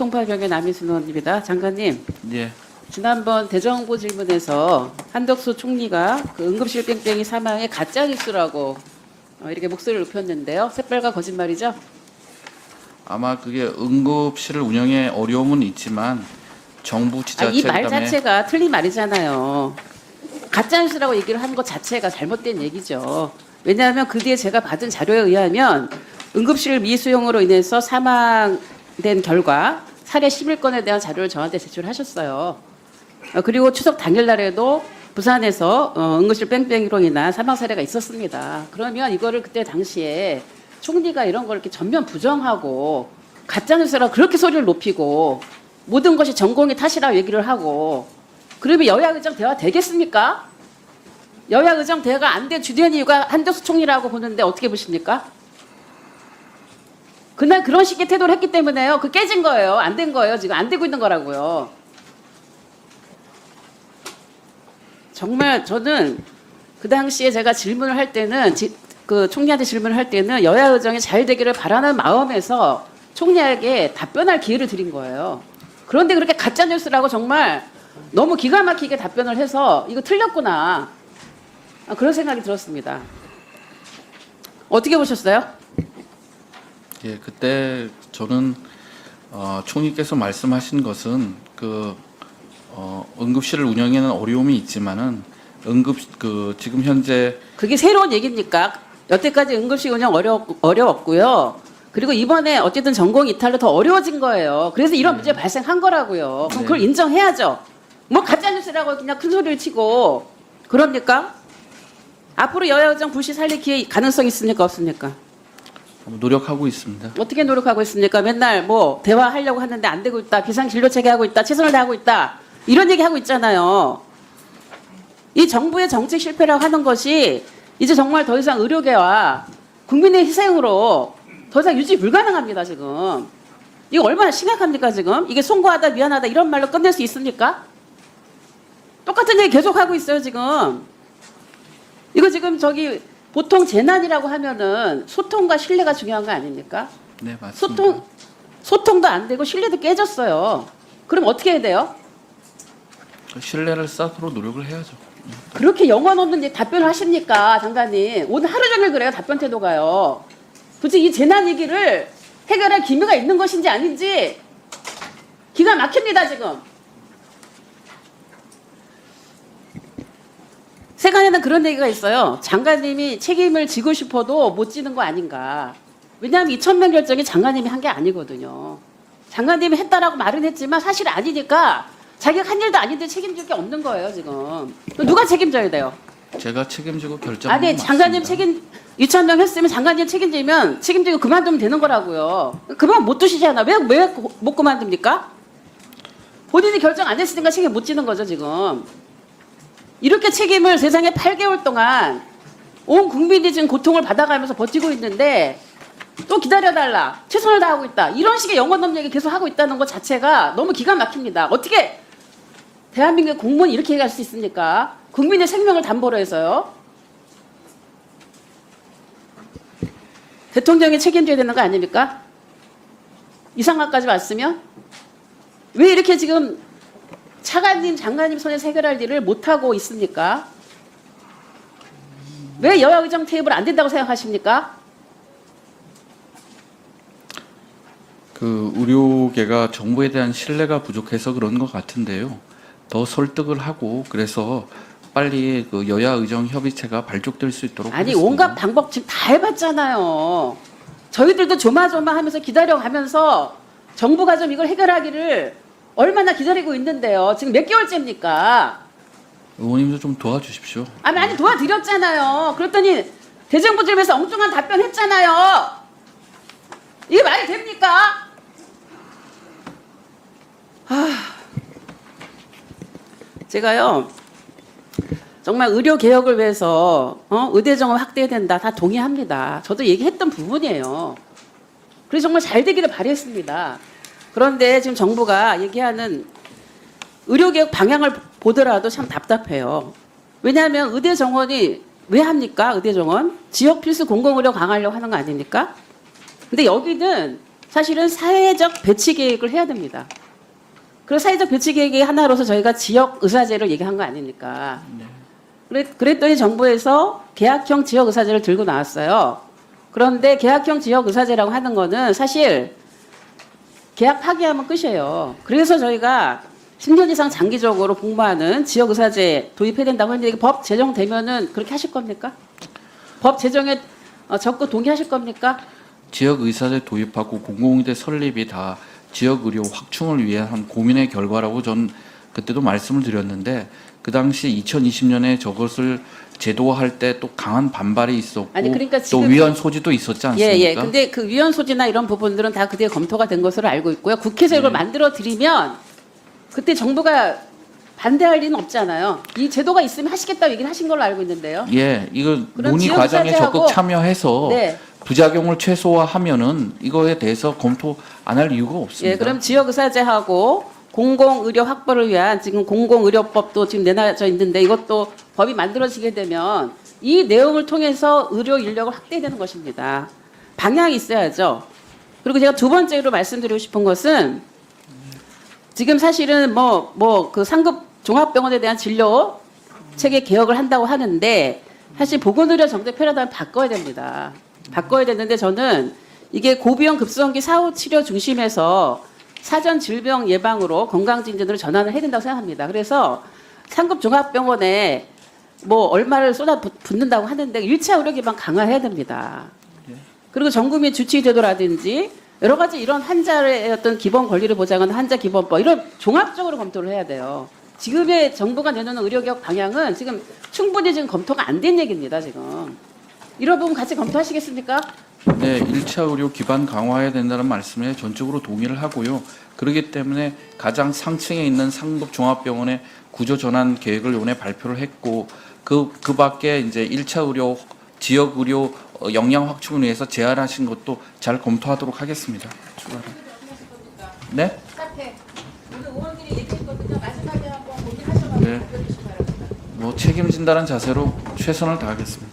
송파경의 남인순 의원입니다. 장관님, 예. 지난번 대정부 질문에서 한덕수 총리가 그 응급실 뺑뺑이 사망의 가짜 뉴스라고 이렇게 목소리를 높였는데요. 새빨간 거짓말이죠? 아마 그게 응급실을 운영에 어려움은 있지만 정부 이 말 지자체담에 자체가 틀린 말이잖아요. 가짜 뉴스라고 얘기를 하는 것 자체가 잘못된 얘기죠. 왜냐하면 그 뒤에 제가 받은 자료에 의하면 응급실 미수용으로 인해서 사망된 결과 살해 11건에 대한 자료를 저한테 제출하셨어요. 그리고 추석 당일날에도 부산에서 응급실 뺑뺑이로 인한 사망 사례가 있었습니다. 그러면 이거를 그때 당시에 총리가 이런 걸 이렇게 전면 부정하고 가짜뉴스라고 그렇게 소리를 높이고 모든 것이 전공의 탓이라고 얘기를 하고 그러면 여야 의정 대화 되겠습니까? 여야 의정 대화가 안 된 주된 이유가 한덕수 총리라고 보는데 어떻게 보십니까? 그날 그런 식의 태도를 했기 때문에요. 그 깨진 거예요. 안 된 거예요. 지금 안 되고 있는 거라고요. 정말 저는 그 당시에 제가 질문을 할 때는 그 총리한테 질문을 할 때는 여야 의정이 잘 되기를 바라는 마음에서 총리에게 답변할 기회를 드린 거예요. 그런데 그렇게 가짜 뉴스라고 정말 너무 기가 막히게 답변을 해서 이거 틀렸구나. 그런 생각이 들었습니다. 어떻게 보셨어요? 예, 그때 저는 총리께서 말씀하신 것은 응급실을 운영에는 어려움이 있지만은 지금 현재 그게 새로운 얘기입니까? 여태까지 응급실 운영 어려웠고요. 그리고 이번에 어쨌든 전공 이탈로 더 어려워진 거예요. 그래서 이런 문제 발생한 거라고요. 그럼 그걸 인정해야죠. 뭐 가짜뉴스라고 그냥 큰 소리를 치고 그럽니까? 앞으로 여야 의정 불씨 살릴 기회 가능성 있습니까? 없습니까? 노력하고 있습니다. 어떻게 노력하고 있습니까? 맨날 뭐 대화하려고 하는데 안 되고 있다. 비상진료체계하고 있다. 최선을 다하고 있다. 이런 얘기하고 있잖아요. 이 정부의 정책 실패라고 하는 것이 이제 정말 더 이상 의료계와 국민의 희생으로 더 이상 유지 불가능합니다. 지금. 이거 얼마나 심각합니까? 지금. 이게 송구하다 미안하다 이런 말로 끝낼 수 있습니까? 똑같은 얘기 계속하고 있어요. 지금. 이거 지금 보통 재난이라고 하면은 소통과 신뢰가 중요한 거 아닙니까? 네, 맞습니다. 소통도 안 되고 신뢰도 깨졌어요. 그럼 어떻게 해야 돼요? 신뢰를 쌓도록 노력을 해야죠. 그렇게 영혼 없는 답변을 하십니까, 장관님? 오늘 하루 종일 그래요, 답변 태도가요. 도대체 이 재난 위기를 해결할 기미가 있는 것인지 아닌지 기가 막힙니다, 지금. 세간에는 그런 얘기가 있어요. 장관님이 책임을 지고 싶어도 못 지는 거 아닌가. 왜냐하면 2,000명 결정이 장관님이 한 게 아니거든요. 장관님이 했다라고 말은 했지만 사실 아니니까 자기가 한 일도 아닌데 책임질 게 없는 거예요, 지금. 누가 책임져야 돼요? 제가 책임지고 결정하는 아니, 건 장관님 맞습니다. 2,000명 했으면 장관님 책임지고 그만두면 되는 거라고요. 그만 못 두시잖아. 왜 못 그만둡니까? 본인이 결정 안 했으니까 책임 못 지는 거죠, 지금. 이렇게 책임을 세상에 8개월 동안 온 국민이 지금 고통을 받아가면서 버티고 있는데 또 기다려달라. 최선을 다하고 있다. 이런 식의 영혼 없는 얘기 계속 하고 있다는 것 자체가 너무 기가 막힙니다. 어떻게 대한민국 공무원이 이렇게 얘기할 수 있습니까? 국민의 생명을 담보로 해서요. 대통령이 책임져야 되는 거 아닙니까? 이 상황까지 왔으면? 왜 이렇게 지금 차관님, 장관님 손에서 해결할 일을 못하고 있습니까? 왜 여야 의정 태입을 안 된다고 생각하십니까? 의료계가 정부에 대한 신뢰가 부족해서 그런 것 같은데요. 더 설득을 하고 그래서 빨리 여야 의정 협의체가 발족될 수 있도록 아니 하겠습니다. 온갖 방법 지금 다 해봤잖아요. 저희들도 조마조마하면서 기다려가면서 정부가 좀 이걸 해결하기를 얼마나 기다리고 있는데요. 지금 몇 개월째입니까? 의원님도 좀 도와주십시오. 아니 도와드렸잖아요. 그랬더니 대정부 질문에서 엉뚱한 답변했잖아요. 이게 말이 됩니까? 제가요 정말 의료 개혁을 위해서 의대 정원 확대해야 된다 다 동의합니다. 저도 얘기했던 부분이에요. 그래서 정말 잘 되기를 바랬습니다. 그런데 지금 정부가 얘기하는 의료 개혁 방향을 보더라도 참 답답해요. 왜냐하면 의대 정원이 왜 합니까? 의대 정원 지역 필수 공공의료 강화하려고 하는 거 아닙니까? 근데 여기는 사실은 사회적 배치 계획을 해야 됩니다. 그래서 사회적 배치 계획의 하나로서 저희가 지역 의사제를 얘기한 거 아닙니까? 그랬더니 정부에서 계약형 지역 의사제를 들고 나왔어요. 그런데 계약형 지역 의사제라고 하는 거는 사실 계약 파기하면 끝이에요. 그래서 저희가 10년 이상 장기적으로 복무하는 지역 의사제 도입해야 된다고 했는데 이게 법 제정되면은 그렇게 하실 겁니까? 법 제정에 적극 동의하실 겁니까? 지역 의사제 도입하고 공공의대 설립이 다 지역 의료 확충을 위한 고민의 결과라고 전 그때도 말씀을 드렸는데 그 당시 2020년에 저것을 제도화할 때 또 강한 반발이 있었고 아니, 그러니까 또 지금 위헌 소지도 있었지 않습니까? 예. 근데 그 위헌 소지나 이런 부분들은 다 그때 검토가 된 것으로 알고 있고요. 국회에서 이걸 만들어 드리면 그때 정부가 반대할 리는 없잖아요. 이 제도가 있으면 하시겠다고 얘기를 하신 걸로 알고 있는데요. 예, 이거 그럼 논의 지역 과정에 의사제하고- 적극 참여해서 네. 부작용을 최소화하면은 이거에 대해서 검토 안 할 이유가 없습니다. 예, 그럼 지역의사제하고 공공의료 확보를 위한 지금 공공의료법도 지금 내놔져 있는데 이것도 법이 만들어지게 되면 이 내용을 통해서 의료 인력을 확대되는 것입니다. 방향이 있어야죠. 그리고 제가 두 번째로 말씀드리고 싶은 것은 지금 사실은 그 상급 종합병원에 대한 진료 체계 개혁을 한다고 하는데 사실 보건의료 정책 패러다임 바꿔야 됩니다. 바꿔야 되는데 저는 이게 고비용 급성기 사후 치료 중심에서 사전 질병 예방으로 건강진전으로 전환을 해야 된다고 생각합니다. 그래서 상급 종합병원에 얼마를 쏟아 붓는다고 하는데 1차 의료 기반 강화해야 됩니다. 그리고 전국민 주치 제도라든지 여러 가지 이런 환자의 어떤 기본 권리를 보장하는 환자 기본법 이런 종합적으로 검토를 해야 돼요. 지금의 정부가 내놓는 의료개혁 방향은 지금 충분히 지금 검토가 안 된 얘기입니다. 지금 이런 부분 같이 검토하시겠습니까? 네, 1차 의료 기반 강화해야 된다는 말씀에 전적으로 동의를 하고요. 그렇기 때문에 가장 상층에 있는 상급 종합병원의 구조 전환 계획을 이번에 발표를 했고 그 밖에 이제 1차 의료 지역 의료 역량 확충을 위해서 제안하신 것도 잘 검토하도록 하겠습니다. 추가로. 네? 오늘 의원들이 얘기했거든요. 마지막에 한번 고민하셔서 네. 책임진다는 자세로 최선을 다하겠습니다.